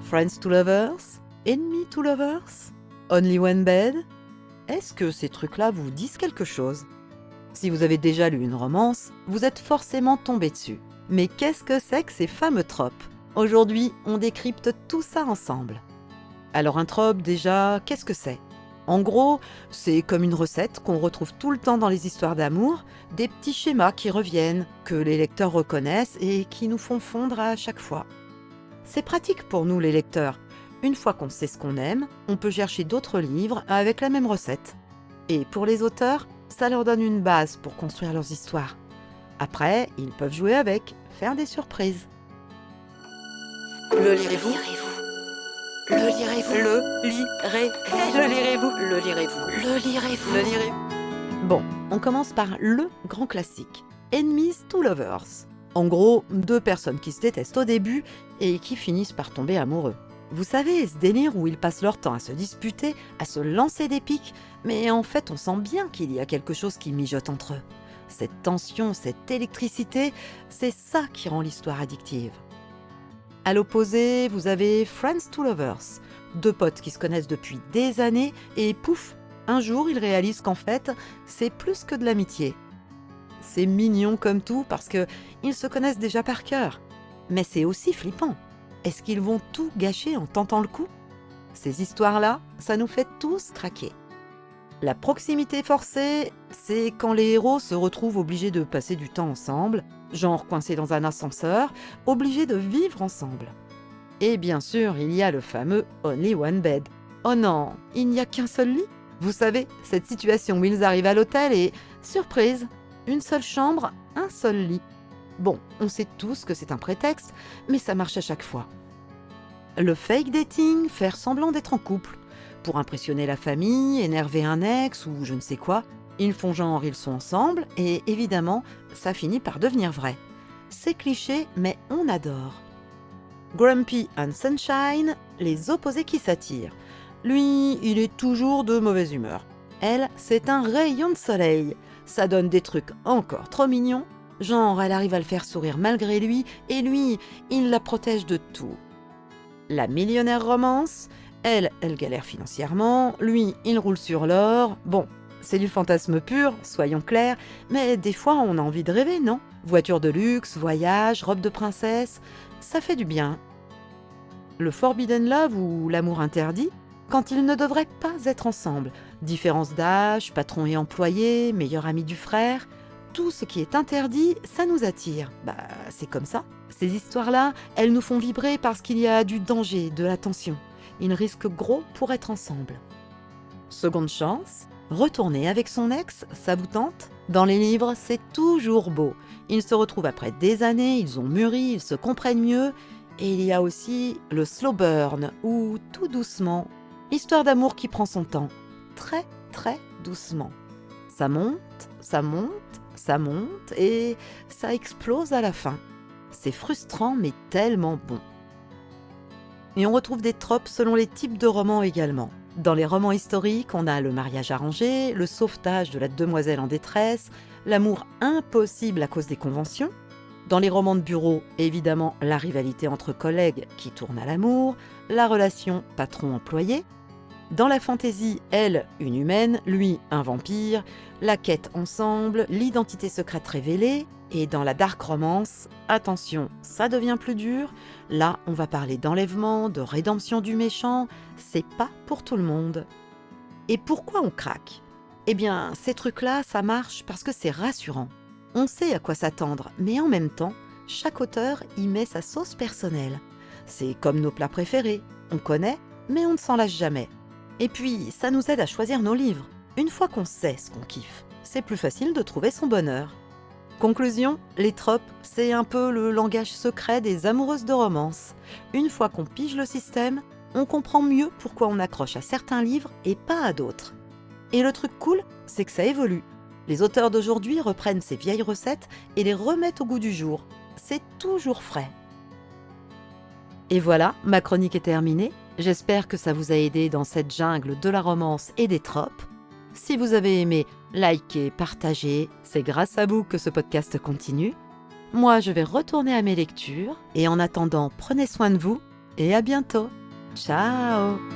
Friends to lovers? Enemy to lovers? Only one bed? Est-ce que ces trucs-là vous disent quelque chose? Si vous avez déjà lu une romance, vous êtes forcément tombé dessus. Mais qu'est-ce que c'est que ces fameux tropes? Aujourd'hui, on décrypte tout ça ensemble. Alors un trope, déjà, qu'est-ce que c'est? En gros, c'est comme une recette qu'on retrouve tout le temps dans les histoires d'amour, des petits schémas qui reviennent, que les lecteurs reconnaissent et qui nous font fondre à chaque fois. C'est pratique pour nous les lecteurs. Une fois qu'on sait ce qu'on aime, on peut chercher d'autres livres avec la même recette. Et pour les auteurs, ça leur donne une base pour construire leurs histoires. Après, ils peuvent jouer avec, faire des surprises. Le lirez-vous? Le lirez-vous? Le lirez-vous? Le lirez-vous? Le lirez-vous? Le lirez-vous? Le lirez-vous? Bon, on commence par le grand classique, Enemies to Lovers. En gros, deux personnes qui se détestent au début et qui finissent par tomber amoureux. Vous savez, ce délire où ils passent leur temps à se disputer, à se lancer des piques, mais en fait on sent bien qu'il y a quelque chose qui mijote entre eux. Cette tension, cette électricité, c'est ça qui rend l'histoire addictive. À l'opposé, vous avez Friends to Lovers, deux potes qui se connaissent depuis des années et pouf, un jour ils réalisent qu'en fait, c'est plus que de l'amitié. C'est mignon comme tout parce qu'ils se connaissent déjà par cœur. Mais c'est aussi flippant. Est-ce qu'ils vont tout gâcher en tentant le coup? Ces histoires-là, ça nous fait tous craquer. La proximité forcée, c'est quand les héros se retrouvent obligés de passer du temps ensemble, genre coincés dans un ascenseur, obligés de vivre ensemble. Et bien sûr, il y a le fameux Only One Bed. Oh non, il n'y a qu'un seul lit? Vous savez, cette situation où ils arrivent à l'hôtel et, surprise, une seule chambre, un seul lit. Bon, on sait tous que c'est un prétexte, mais ça marche à chaque fois. Le fake dating, faire semblant d'être en couple. Pour impressionner la famille, énerver un ex ou je ne sais quoi, ils font genre ils sont ensemble et évidemment, ça finit par devenir vrai. C'est cliché, mais on adore. Grumpy and Sunshine, les opposés qui s'attirent. Lui, il est toujours de mauvaise humeur. Elle, c'est un rayon de soleil. Ça donne des trucs encore trop mignons. Genre, elle arrive à le faire sourire malgré lui, et lui, il la protège de tout. La millionnaire romance, elle galère financièrement, lui, il roule sur l'or. Bon, c'est du fantasme pur, soyons clairs, mais des fois on a envie de rêver, non? Voiture de luxe, voyage, robe de princesse, ça fait du bien. Le forbidden love ou l'amour interdit, quand ils ne devraient pas être ensemble. Différence d'âge, patron et employé, meilleur ami du frère... Tout ce qui est interdit, ça nous attire. C'est comme ça. Ces histoires-là, elles nous font vibrer parce qu'il y a du danger, de la tension. Ils risquent gros pour être ensemble. Seconde chance, retourner avec son ex, ça vous tente? Dans les livres, c'est toujours beau. Ils se retrouvent après des années, ils ont mûri, ils se comprennent mieux. Et il y a aussi le slow burn, ou tout doucement. Histoire d'amour qui prend son temps. Très, très doucement. Ça monte, ça monte, ça monte et ça explose à la fin. C'est frustrant mais tellement bon. Et on retrouve des tropes selon les types de romans également. Dans les romans historiques, on a le mariage arrangé, le sauvetage de la demoiselle en détresse, l'amour impossible à cause des conventions. Dans les romans de bureau, évidemment, la rivalité entre collègues qui tourne à l'amour, la relation patron-employé. Dans la fantaisie, elle, une humaine, lui, un vampire, la quête ensemble, l'identité secrète révélée. Et dans la dark romance, attention, ça devient plus dur. Là, on va parler d'enlèvement, de rédemption du méchant. C'est pas pour tout le monde. Et pourquoi on craque? Eh bien, ces trucs-là, ça marche parce que c'est rassurant. On sait à quoi s'attendre, mais en même temps, chaque auteur y met sa sauce personnelle. C'est comme nos plats préférés. On connaît, mais on ne s'en lâche jamais. Et puis, ça nous aide à choisir nos livres. Une fois qu'on sait ce qu'on kiffe, c'est plus facile de trouver son bonheur. Conclusion, les tropes, c'est un peu le langage secret des amoureuses de romance. Une fois qu'on pige le système, on comprend mieux pourquoi on accroche à certains livres et pas à d'autres. Et le truc cool, c'est que ça évolue. Les auteurs d'aujourd'hui reprennent ces vieilles recettes et les remettent au goût du jour. C'est toujours frais. Et voilà, ma chronique est terminée. J'espère que ça vous a aidé dans cette jungle de la romance et des tropes. Si vous avez aimé, likez, partagez, c'est grâce à vous que ce podcast continue. Moi, je vais retourner à mes lectures et en attendant, prenez soin de vous et à bientôt. Ciao!